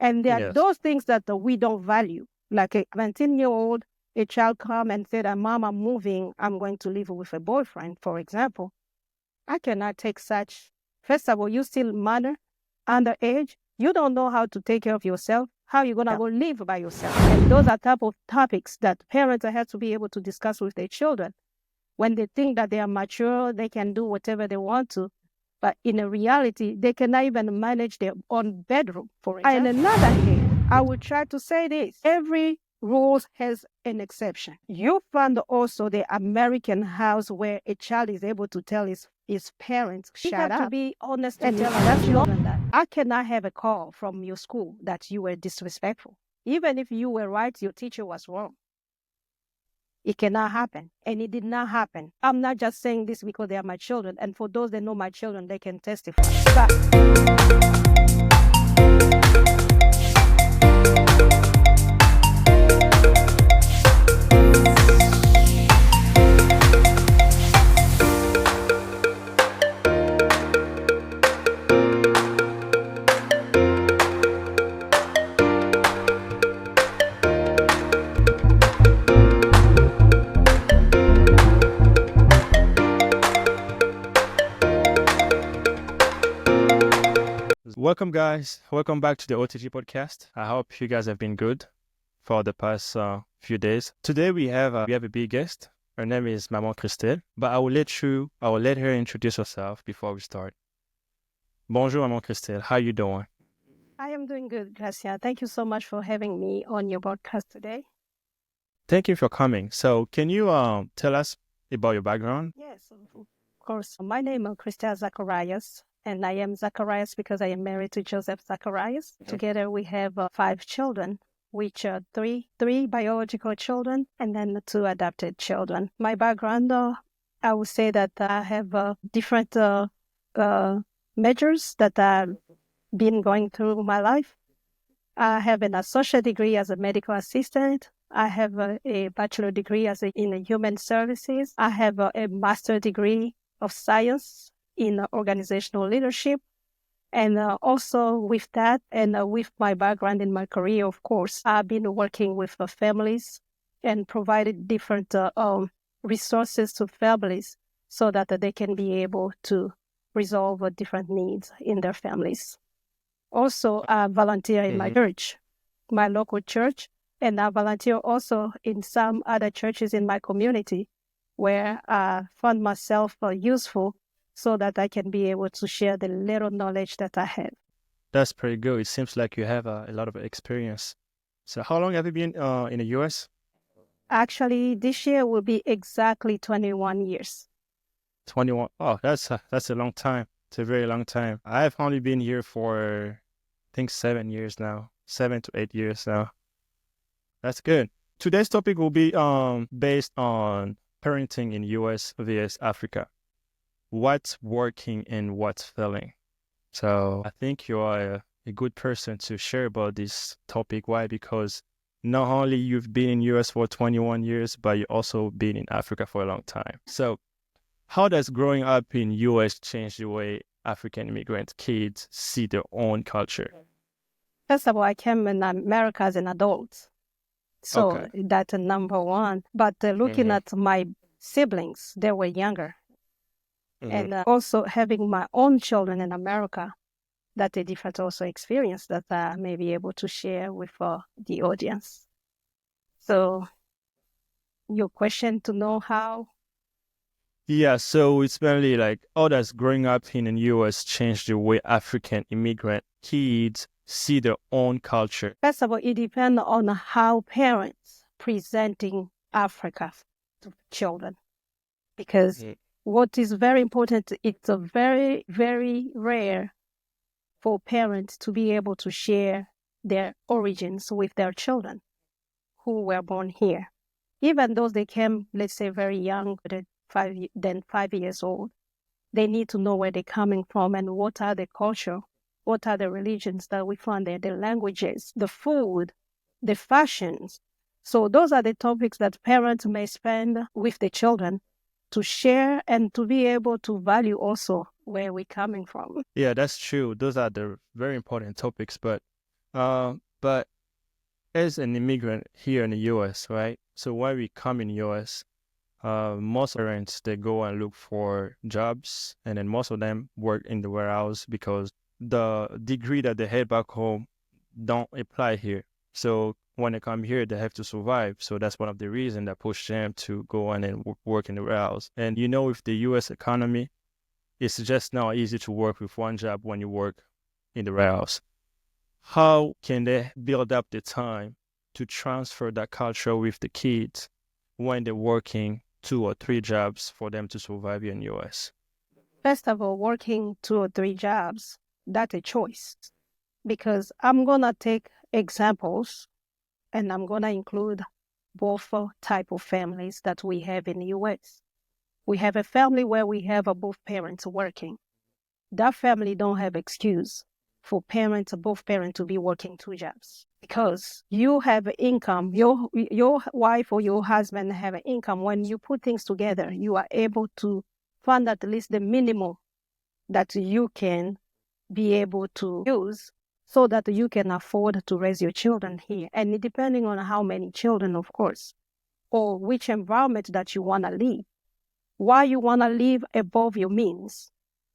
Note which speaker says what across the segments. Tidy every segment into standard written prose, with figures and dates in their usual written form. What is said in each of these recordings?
Speaker 1: And there are
Speaker 2: Yes.
Speaker 1: those things that we don't value. Like a 17-year-old, a child come and said, Mom, I'm moving. I'm going to live with a boyfriend, for example. I cannot take such. First of all, you still minor, underage. You don't know how to take care of yourself. How you going to go live by yourself? And those are type of topics that parents have to be able to discuss with their children. When they think that they are mature, they can do whatever they want to. But in a reality, they cannot even manage their own bedroom, for example. And another hand, I will try to say this. Every rule has an exception. You find also the American house where a child is able to tell his parents, shut up. You have to be honest and tell our children that I cannot have a call from your school that you were disrespectful. Even if you were right, your teacher was wrong. It cannot happen. And it did not happen. I'm not just saying this because they are my children. And for those that know my children, they can testify.
Speaker 2: Welcome, guys. Welcome back to the OTG podcast. I hope you guys have been good for the past few days. Today we have a big guest. Her name is Maman Christelle, but I will let her introduce herself before we start. Bonjour, Maman Christelle. How you doing?
Speaker 1: I am doing good, Gracien. Thank you so much for having me on your podcast today.
Speaker 2: Thank you for coming. So can you tell us about your background?
Speaker 1: Yes, of course. My name is Christelle Zacarias, and I am Zacarias because I am married to Joseph Zacarias. Together we have 5 children, which are three biological children and then 2 adopted children. My background, I would say that I have different measures that I've been going through my life. I have an associate degree as a medical assistant. I have a bachelor degree in human services. I have a master degree of science in organizational leadership. And also with that, and with my background in my career, of course, I've been working with families and provided different resources to families so that they can be able to resolve different needs in their families. Also, I volunteer in my church, my local church, and I volunteer also in some other churches in my community where I found myself useful so that I can be able to share the little knowledge that I have.
Speaker 2: That's pretty good. It seems like you have a lot of experience. So how long have you been in the U.S.?
Speaker 1: Actually, this year will be exactly 21 years.
Speaker 2: 21. Oh, that's a long time. It's a very long time. I've only been here for, I think, 7 years now. 7 to 8 years now. That's good. Today's topic will be based on parenting in U.S. vs. Africa. What's working and what's failing. So I think you are a good person to share about this topic. Why? Because not only you've been in U.S. for 21 years, but you also been in Africa for a long time. So how does growing up in U.S. change the way African immigrant kids see their own culture?
Speaker 1: First of all, I came in America as an adult. So that's number one. But looking at my siblings, they were younger. And also having my own children in America, that's a different also experience that I may be able to share with the audience. So your question to know how?
Speaker 2: Yeah, so it's mainly like, how does growing up in the U.S. change the way African immigrant kids see their own culture?
Speaker 1: First of all, it depends on how parents presenting Africa to children. Because what is very important, it's a very, very rare for parents to be able to share their origins with their children who were born here. Even though they came, let's say, very young, than 5 years old, they need to know where they're coming from and what are the culture, what are the religions that we find there, the languages, the food, the fashions. So those are the topics that parents may spend with the children to share and to be able to value also where we're coming from.
Speaker 2: Yeah, that's true. Those are the very important topics. But But as an immigrant here in the U.S., right? So when we come in the U.S., most parents, they go and look for jobs, and then most of them work in the warehouse because the degree that they had back home don't apply here. So when they come here, they have to survive. So that's one of the reasons that push them to go on and work in the warehouse. And with the U.S. economy, it's just not easy to work with one job when you work in the warehouse. How can they build up the time to transfer that culture with the kids when they're working 2 or 3 jobs for them to survive here in the U.S.?
Speaker 1: First of all, working 2 or 3 jobs, that's a choice. Because I'm going to take examples and I'm going to include both type of families that we have in the U.S. We have a family where we have both parents working. That family don't have excuse for both parents to be working 2 jobs because you have income. Your wife or your husband have an income. When you put things together, you are able to fund at least the minimum that you can be able to use so that you can afford to raise your children here. And depending on how many children, of course, or which environment that you want to live, why you want to live above your means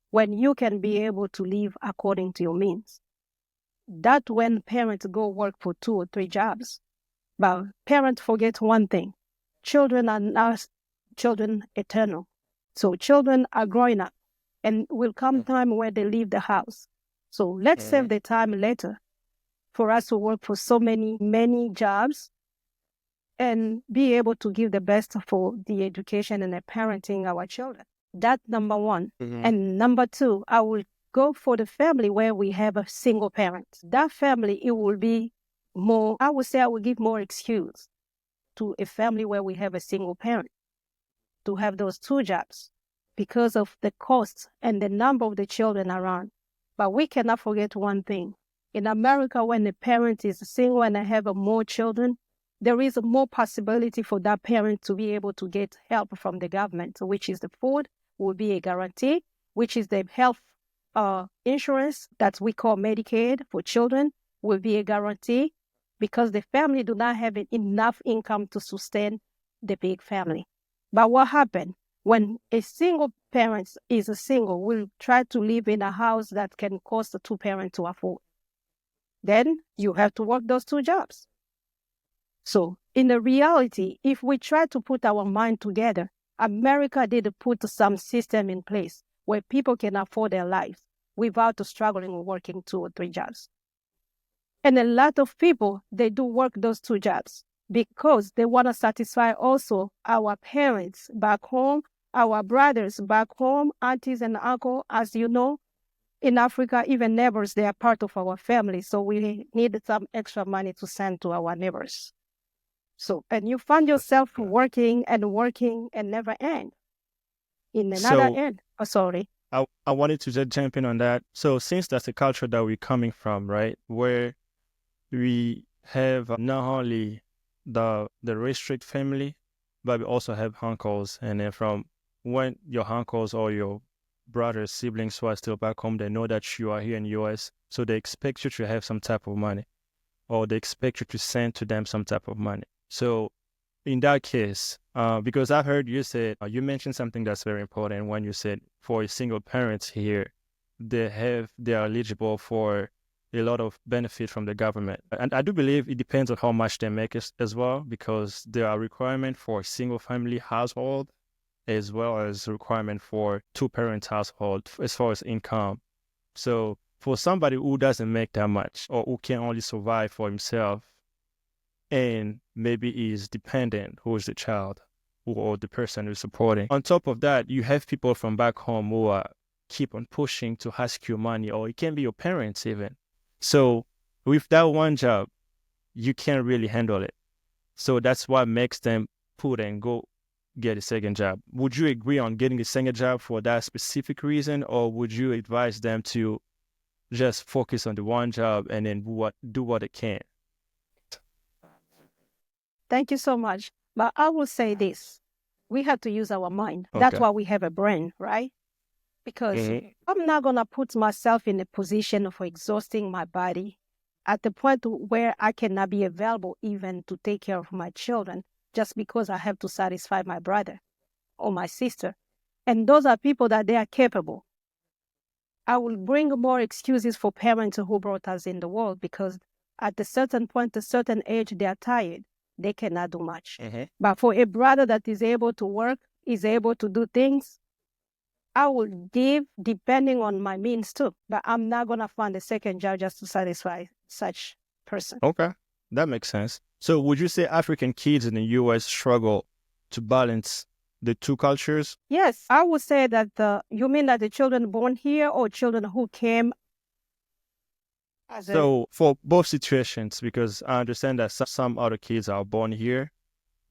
Speaker 1: when you can be able to live according to your means. That when parents go work for 2 or 3 jobs, but parents forget one thing. Children are not children eternal. So children are growing up and will come time where they leave the house. So let's save the time later for us to work for so many jobs and be able to give the best for the education and the parenting our children. That's number one. And number two, I will go for the family where we have a single parent. That family, it will be more, I would say I will give more excuse to a family where we have a single parent to have those 2 jobs because of the cost and the number of the children around. But we cannot forget one thing. In America, when a parent is single and they have more children, there is more possibility for that parent to be able to get help from the government, which is the food will be a guarantee, which is the health insurance that we call Medicaid for children will be a guarantee because the family do not have enough income to sustain the big family. But what happened? When a single parent is a single, will try to live in a house that can cost 2 parents to afford. Then you have to work those 2 jobs. So in the reality, if we try to put our mind together, America did put some system in place where people can afford their lives without struggling with working 2 or 3 jobs. And a lot of people, they do work those 2 jobs because they want to satisfy also our parents back home, our brothers back home, aunties and uncles. As you know, in Africa, even neighbors, they are part of our family. So we need some extra money to send to our neighbors. So, and you find yourself working and never end. In another end. Oh, sorry.
Speaker 2: I wanted to just jump in on that. So since that's the culture that we're coming from, right, where we have not only the restrict family, but we also have uncles. And then from when your uncles or your brothers, siblings who are still back home, they know that you are here in the U.S., so they expect you to have some type of money, or they expect you to send to them some type of money. So in that case, because I heard you said, you mentioned something that's very important when you said for a single parent here, they are eligible for a lot of benefit from the government. And I do believe it depends on how much they make as well, because there are requirements for a single family household as well as requirement for 2-parent household as far as income. So for somebody who doesn't make that much or who can only survive for himself, and maybe is dependent, who is the child or the person who's supporting. On top of that, you have people from back home who are keep on pushing to ask you money, or it can be your parents even. So with that one job, you can't really handle it. So that's what makes them put and go get a second job. Would you agree on getting a second job for that specific reason, or would you advise them to just focus on the one job and then do what they can?
Speaker 1: Thank you so much. But I will say this. We have to use our mind. Okay. That's why we have a brain, right? Because I'm not going to put myself in a position of exhausting my body at the point where I cannot be available even to take care of my children just because I have to satisfy my brother or my sister. And those are people that they are capable. I will bring more excuses for parents who brought us in the world because at a certain point, a certain age, they are tired. They cannot do much. But for a brother that is able to work, is able to do things, I will give depending on my means too. But I'm not going to find a second job just to satisfy such person.
Speaker 2: Okay, that makes sense. So would you say African kids in the U.S. struggle to balance the two cultures?
Speaker 1: Yes, I would say that you mean that the children born here or children who came as a...
Speaker 2: So for both situations, because I understand that some other kids are born here,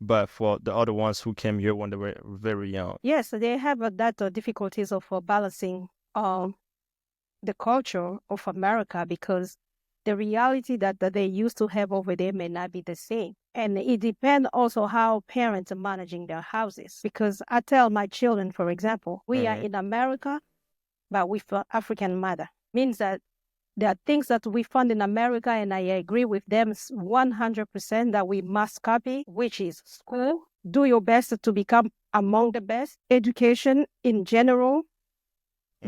Speaker 2: but for the other ones who came here when they were very young.
Speaker 1: Yes, they have that difficulties of balancing the culture of America because the reality that they used to have over there may not be the same. And it depends also how parents are managing their houses. Because I tell my children, for example, we are in America, but with an African mother. Means that there are things that we found in America, and I agree with them 100% that we must copy, which is school. Do your best to become among the best. Education in general.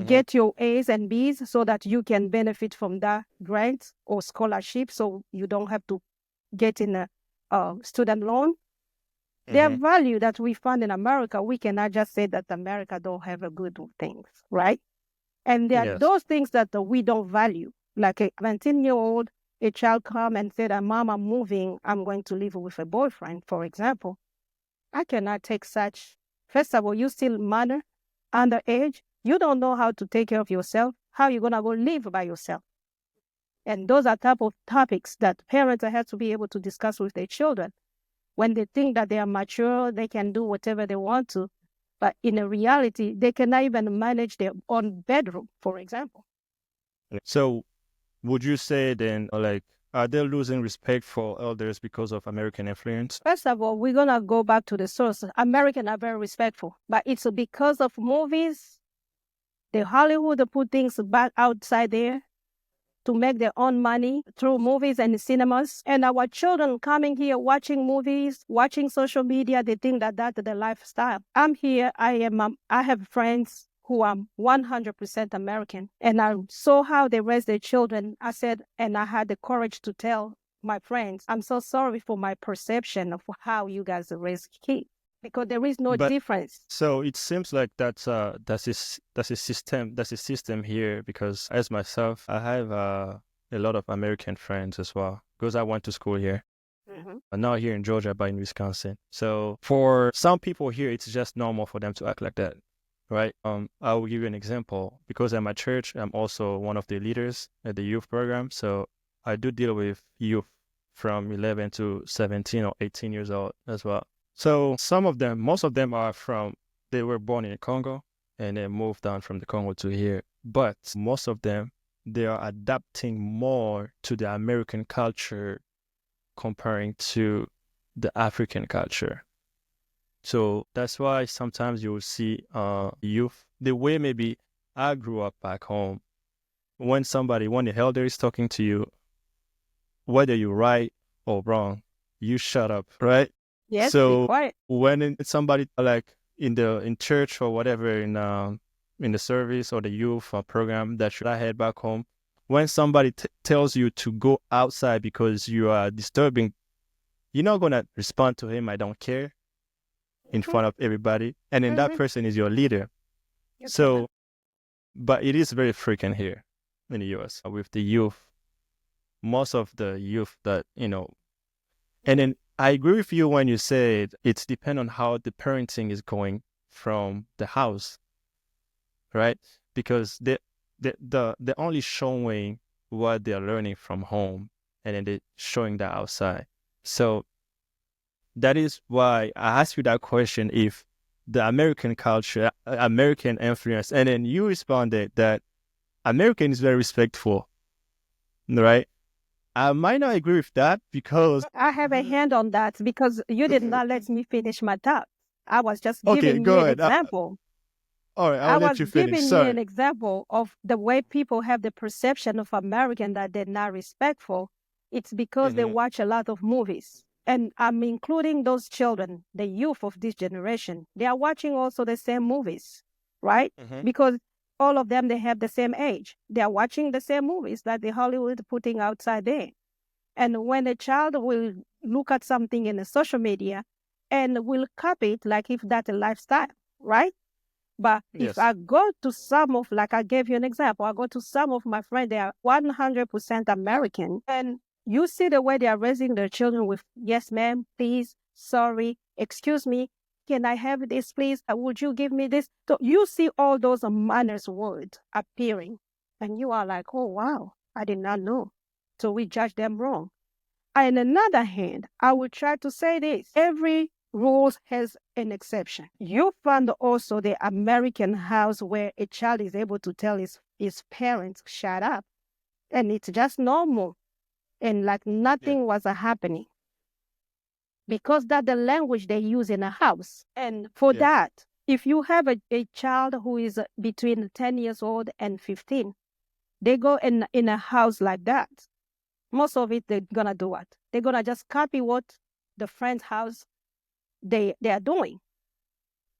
Speaker 1: Get your A's and B's so that you can benefit from that grant or scholarship so you don't have to get in a student loan. There are value that we find in America. We cannot just say that America don't have a good things, right? And there are those things that we don't value. Like a 17-year-old, a child come and said, Mom, I'm moving. I'm going to live with a boyfriend, for example. I cannot take such. First of all, you still minor, underage. You don't know how to take care of yourself. How are you going to go live by yourself? And those are type of topics that parents have to be able to discuss with their children. When they think that they are mature, they can do whatever they want to. But in a reality, they cannot even manage their own bedroom, for example.
Speaker 2: So would you say then, are they losing respect for elders because of American influence?
Speaker 1: First of all, we're going to go back to the source. Americans are very respectful, but it's because of movies. The Hollywood put things back outside there to make their own money through movies and cinemas. And our children coming here, watching movies, watching social media, they think that that's the lifestyle. I'm here, I have friends who are 100% American. And I saw how they raise their children. I said, and I had the courage to tell my friends, I'm so sorry for my perception of how you guys raise kids. Because there is no difference.
Speaker 2: So it seems like that's a system here. Because as myself, I have a lot of American friends as well. Because I went to school here, not here in Georgia, but in Wisconsin. So for some people here, it's just normal for them to act like that, right? I will give you an example. Because at my church, I'm also one of the leaders at the youth program. So I do deal with youth from 11 to 17 or 18 years old as well. So most of them they were born in Congo and then moved down from the Congo to here. But most of them, they are adapting more to the American culture comparing to the African culture. So that's why sometimes you will see youth, the way maybe I grew up back home, when the elder is talking to you, whether you're right or wrong, you shut up, right?
Speaker 1: Yes,
Speaker 2: so when somebody in church or whatever in the service or the youth program that I had back home, when somebody tells you to go outside because you are disturbing, you're not gonna respond to him, I don't care, in front of everybody, and then that person is your leader. So, but it is very frequent here in the U.S. with the youth. Most of the youth that and then. I agree with you when you said it's depend on how the parenting is going from the house, right? Because they're only showing what they're learning from home, and then they're showing that outside. So that is why I asked you that question, if the American culture, American influence, and then you responded that American is very respectful, right? I might not agree with that because...
Speaker 1: I have a hand on that because you did not let me finish my thought. I was just giving you an example.
Speaker 2: All right,
Speaker 1: I
Speaker 2: I'll let
Speaker 1: was
Speaker 2: you finish.
Speaker 1: giving you
Speaker 2: Sorry.
Speaker 1: an example of the way people have the perception of American that they're not respectful. It's because they
Speaker 2: Mm-hmm.
Speaker 1: watch a lot of movies. And I'm including those children, the youth of this generation. They are watching also the same movies, right?
Speaker 2: Mm-hmm.
Speaker 1: Because all of them, they have the same age. They are watching the same movies that the Hollywood putting outside there. And when a child will look at something in the social media and will copy it like if that's a lifestyle, right? But if
Speaker 2: Yes.
Speaker 1: I go to some of, like I gave you an example, I go to some of my friends, they are 100% American. And you see the way they are raising their children with, yes, ma'am, please, sorry, excuse me, can I have this, please? Would you give me this? So you see all those manners words appearing. And you are like, oh, wow, I did not know. So we judge them wrong. On another hand, I will try to say this. Every rule has an exception. You find also the American house where a child is able to tell his parents, shut up. And it's just normal. And like
Speaker 2: Yeah.
Speaker 1: nothing was happening. Because that's the language they use in a house. And for
Speaker 2: Yes.
Speaker 1: that, if you have a child who is between 10 years old and 15, they go in a house like that. Most of it, they're going to do what? They're going to just copy what the friend's house they are doing.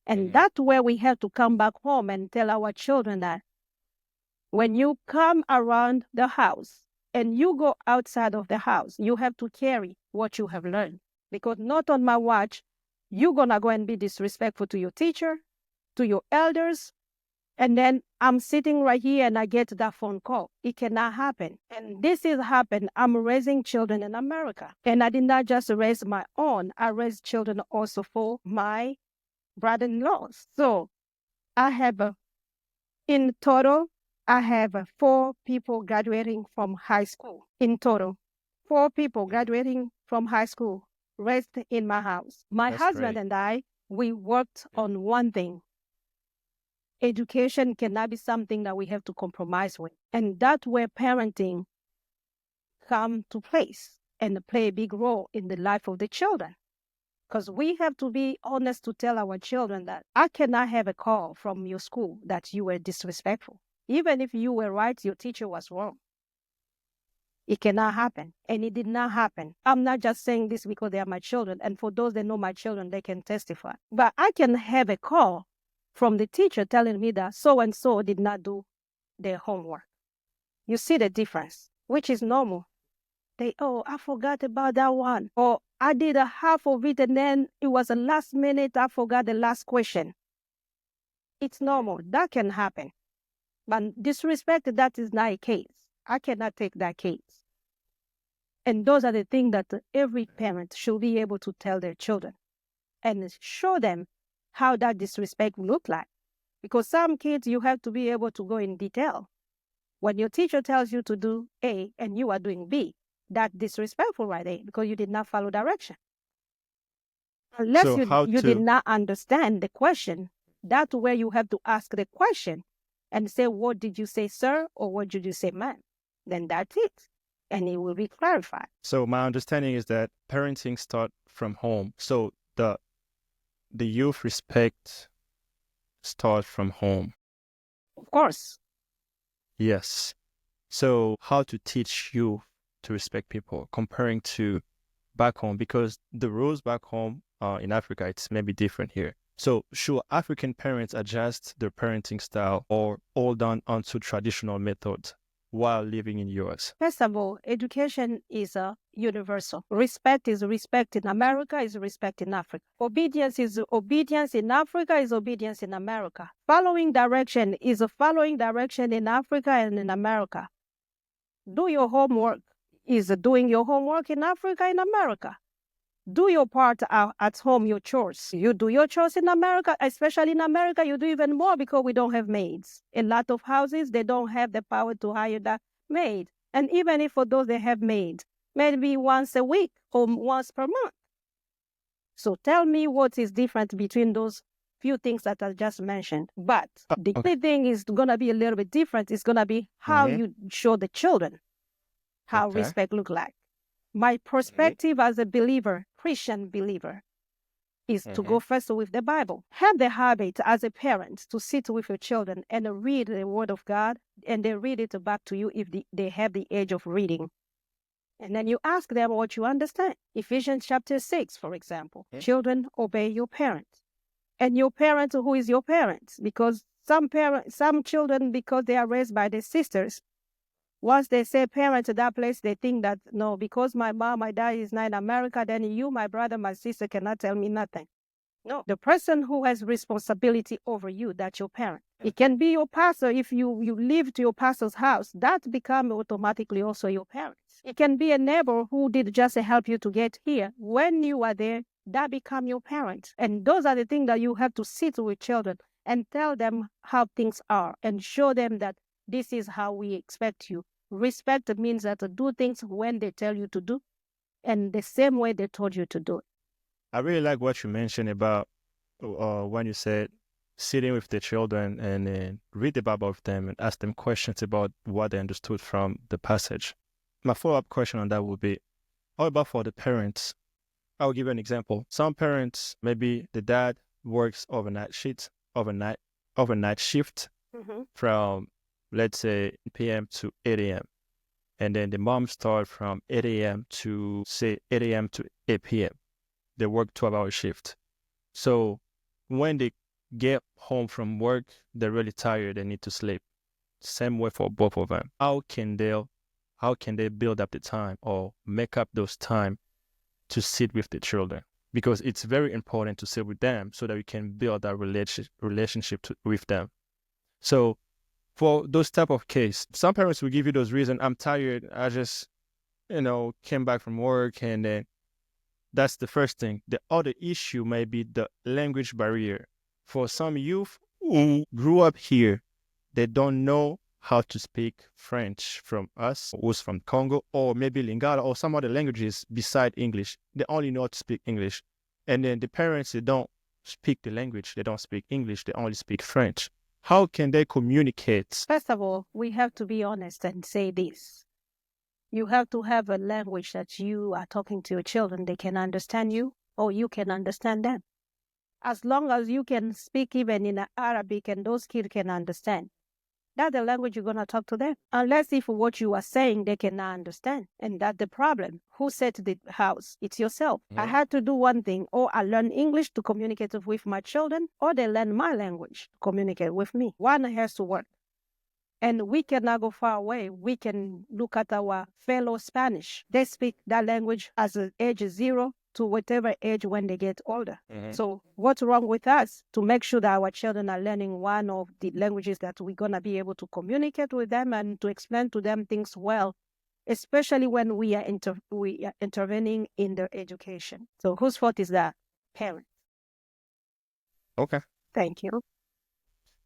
Speaker 1: And
Speaker 2: Mm-hmm.
Speaker 1: that's where we have to come back home and tell our children that when you come around the house and you go outside of the house, you have to carry what you have learned. Because not on my watch, you're going to go and be disrespectful to your teacher, to your elders, and then I'm sitting right here and I get that phone call. It cannot happen. And this is happened. I'm raising children in America. And I did not just raise my own. I raised children also for my brother-in-laws. So I have, in total, I have 4 people graduating from high school. In total, 4 people graduating from high school raised in my house. My
Speaker 2: That's
Speaker 1: husband
Speaker 2: great.
Speaker 1: and I, we worked on one thing. Education cannot be something that we have to compromise with. And that's where parenting come to place and play a big role in the life of the children. Because we have to be honest to tell our children that I cannot have a call from your school that you were disrespectful. Even if you were right, your teacher was wrong. It cannot happen. And it did not happen. I'm not just saying this because they are my children. And for those that know my children, they can testify. But I can have a call from the teacher telling me that so-and-so did not do their homework. You see the difference, which is normal. I forgot about that one. Or I did a half of it and then it was the last minute, I forgot the last question. It's normal. That can happen. But disrespect, that is not a case. I cannot take that case. And those are the things that every parent should be able to tell their children and show them how that disrespect look like. Because some kids, you have to be able to go in detail. When your teacher tells you to do A and you are doing B, that's disrespectful right there because you did not follow direction. Unless
Speaker 2: So how
Speaker 1: you did
Speaker 2: to
Speaker 1: not understand the question, that's where you have to ask the question and say, what did you say, sir? Or what did you say, ma'am? Then that's it. And it will be clarified.
Speaker 2: So my understanding is that parenting start from home. So the youth respect start from home.
Speaker 1: Of course.
Speaker 2: Yes. So how to teach youth to respect people comparing to back home, because the rules back home in Africa, it's maybe different here. So should African parents adjust their parenting style or hold onto traditional methods while living in US?
Speaker 1: First of all, education is universal. Respect is respect in America, is respect in Africa. Obedience is obedience in Africa, is obedience in America. Following direction is a following direction in Africa and in America. Do your homework is doing your homework in Africa, in America. Do your part at home, your chores. You do your chores in America, especially in America, you do even more because we don't have maids. A lot of houses, they don't have the power to hire that maid. And even if for those they have maids, maybe once a week or once per month. So tell me what is different between those few things that I just mentioned. But the
Speaker 2: Okay.
Speaker 1: thing is going to be a little bit different. It's going to be how you show the children how respect look like. My perspective as a believer, Christian believer, is to go first with the Bible. Have the habit as a parent to sit with your children and read the Word of God, and they read it back to you if they have the age of reading. And then you ask them what you understand. Ephesians chapter 6, for example. Children, obey your parents. And your parents, who is your parents? Because some children, because they are raised by their sisters, once they say parent to that place, they think that, no, because my mom, my dad is not in America, then you, my brother, my sister cannot tell me nothing. No, the person who has responsibility over you, that's your parent. It can be your pastor. If you live to your pastor's house, that becomes automatically also your parents. It can be a neighbor who did just help you to get here. When you are there, that become your parents. And those are the things that you have to sit with children and tell them how things are and show them that this is how we expect you. Respect means that to do things when they tell you to do and the same way they told you to do it.
Speaker 2: I really like what you mentioned about when you said sitting with the children and then read the Bible with them and ask them questions about what they understood from the passage. My follow-up question on that would be, how about for the parents? I'll give you an example. Some parents, maybe the dad works overnight shift from, let's say, 8 p.m. to 8 a.m. And then the mom starts from 8 a.m. to, say, 8 a.m. to 8 p.m. They work 12-hour shift. So when they get home from work, they're really tired. They need to sleep. Same way for both of them. How can they build up the time or make up those time to sit with the children? Because it's very important to sit with them so that we can build that relationship with them. So for those type of case, some parents will give you those reasons. I'm tired. I just, came back from work, and then that's the first thing. The other issue may be the language barrier. For some youth who grew up here, they don't know how to speak French from us, who's from Congo, or maybe Lingala, or some other languages beside English. They only know how to speak English. And then the parents, they don't speak the language. They don't speak English. They only speak French. How can they communicate?
Speaker 1: First of all, we have to be honest and say this. You have to have a language that you are talking to your children. They can understand you or you can understand them. As long as you can speak even in Arabic and those kids can understand, that's the language you're going to talk to them. Unless if what you are saying they cannot understand. And that's the problem. Who set the house? It's yourself. I had to do one thing. Or I learn English to communicate with my children, or they learn my language to communicate with me. One has to work. And we cannot go far away. We can look at our fellow Spanish. They speak that language as age 0 to whatever age when they get older. So what's wrong with us to make sure that our children are learning one of the languages that we're going to be able to communicate with them and to explain to them things well, especially when we are intervening in their education. So whose fault is that? Parents.
Speaker 2: Okay.
Speaker 1: Thank you.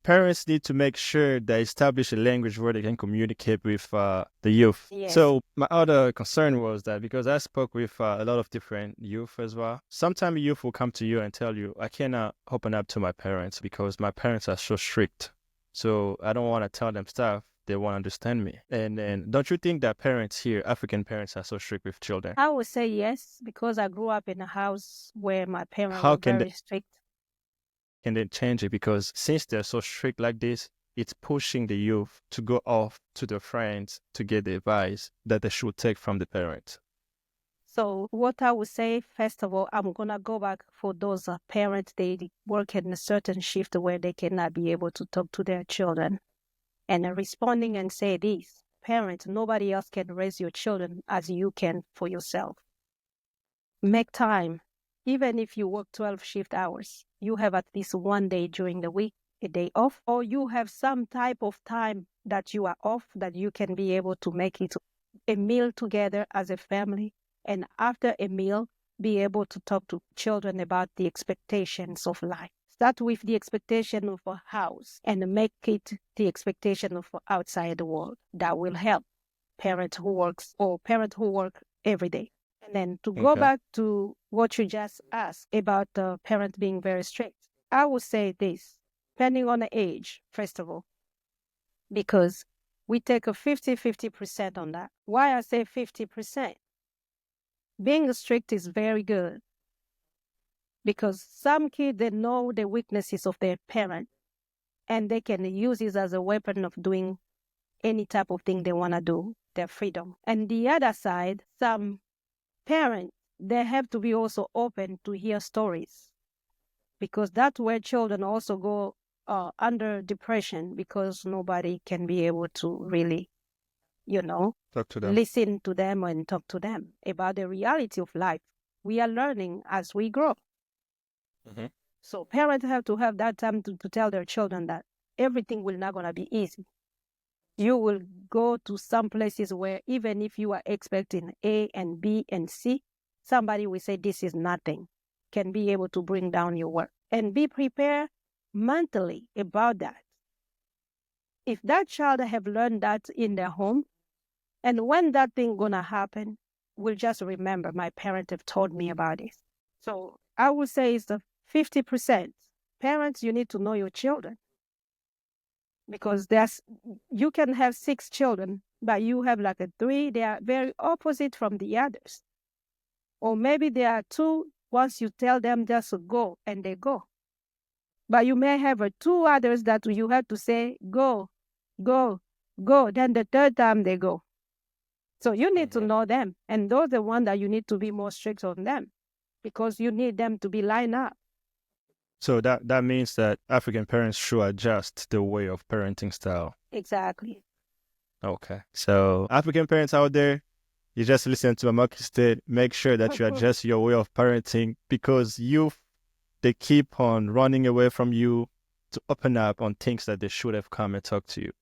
Speaker 2: Parents need to make sure they establish a language where they can communicate with the youth.
Speaker 1: Yes.
Speaker 2: So my other concern was that because I spoke with a lot of different youth as well, sometimes youth will come to you and tell you, I cannot open up to my parents because my parents are so strict. So I don't want to tell them stuff. They won't understand me. And then don't you think that parents here, African parents, are so strict with children?
Speaker 1: I would say yes, because I grew up in a house where my parents were very strict.
Speaker 2: Can they change it? Because since they're so strict like this, it's pushing the youth to go off to their friends to get the advice that they should take from the parents.
Speaker 1: So what I would say, first of all, I'm going to go back for those parents, they work in a certain shift where they cannot be able to talk to their children. And responding and say this, parents, nobody else can raise your children as you can for yourself. Make time. Even if you work 12 shift hours, you have at least one day during the week, a day off, or you have some type of time that you are off that you can be able to make it a meal together as a family. And after a meal, be able to talk to children about the expectations of life. Start with the expectation of a house and make it the expectation of outside the world. That will help parents who work every day. And then to go back to what you just asked about the parent being very strict, I would say this, depending on the age, first of all, because we take a 50% on that. Why I say 50%? Being strict is very good Because some kids, they know the weaknesses of their parent, and they can use it as a weapon of doing any type of thing they want to do, their freedom. And the other side, some parents, they have to be also open to hear stories, because that's where children also go under depression, because nobody can be able to really,
Speaker 2: Talk to them.
Speaker 1: listen to them and talk to them about the reality of life. We are learning as we grow.
Speaker 2: Mm-hmm.
Speaker 1: So parents have to have that time to tell their children that everything will not going to be easy. You will go to some places where even if you are expecting A and B and C, somebody will say this is nothing, can be able to bring down your work. And be prepared mentally about that. If that child have learned that in their home, and when that thing gonna happen, we'll just remember my parents have told me about this. So I would say it's the 50%. Parents, you need to know your children, because you can have 6 children, but you have like a 3, they are very opposite from the others. Or maybe there are 2, once you tell them just to go, and they go. But you may have 2 others that you have to say, go, go, go. Then the 3rd time they go. So you need to know them. And those are the ones that you need to be more strict on them, because you need them to be lined up.
Speaker 2: So that means that African parents should adjust the way of parenting style.
Speaker 1: Exactly.
Speaker 2: Okay. So African parents out there, you just listen to Maman Christelle, make sure that you adjust your way of parenting, because they keep on running away from you to open up on things that they should have come and talk to you.